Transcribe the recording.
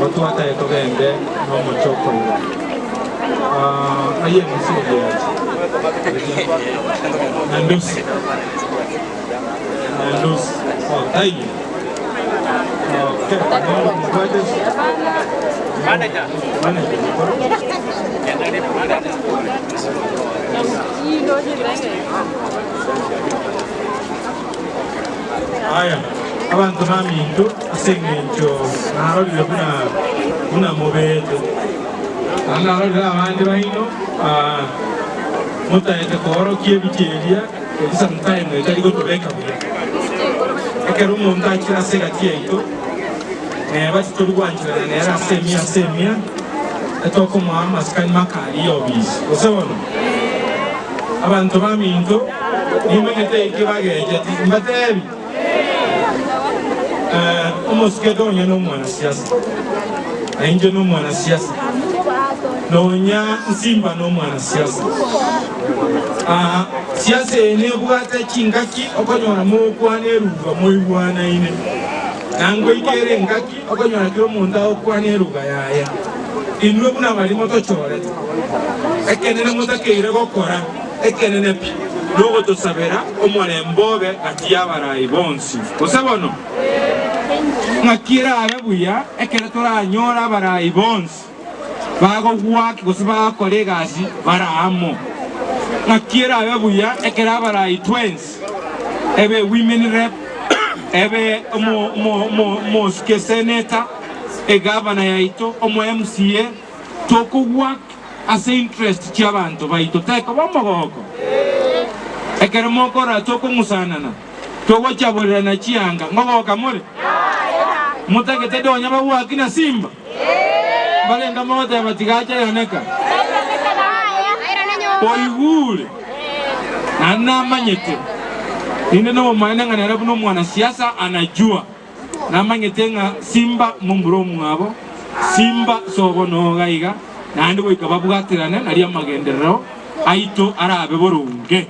watu wataekogende no muchoko aye musudi nandusi tayi aya abantu bamintu asengencho narolile kuna mobeto narolile abandi baino mutaete koro kiebicheria sometime etari gotubeka buya ekero omonto akira ase egati yaito bati torigwanchirana nere asemia etokomoa amasikani makari obisi gose bono abantu baminto nimanyete eke bagecheti mbatebi omosike tonya n'omwanasiasa nainje n'omwanasiasa nonya nsimba n'omwanasiasa siasa ene bwate chingaki okonyora mokwana eruga moibwana ine nango ikere ngaki okonyora kiro omonto okwana eruga yaya inwe buna barimo tochorete ekenene motakeire gokora ekenene pi nogotosabera omorembobe gati y'abarayi bonsi gose bono ng'akira abe buya ekero toranyora abarayi bonsi bagogwaki gose bagakora egasi baramo ng'akira abe buya ekero abarayi twins ebe women rep ebe moske senator egavana yaito omo MCA tokogwak ase interest chiabantu baito teko bomogoko ekero mokora tokomusanana togochaburana chianga ngogoka muri mutagete donya babwaki na simba balenga mote batigacha yoneka oigure anamanyete ine no maana ngana buno mwana siasa anajua namanyete nga simba mumburo mwabo simba sobono gaiga nandi goika babwatirana nari amagenderero aito arabe borunge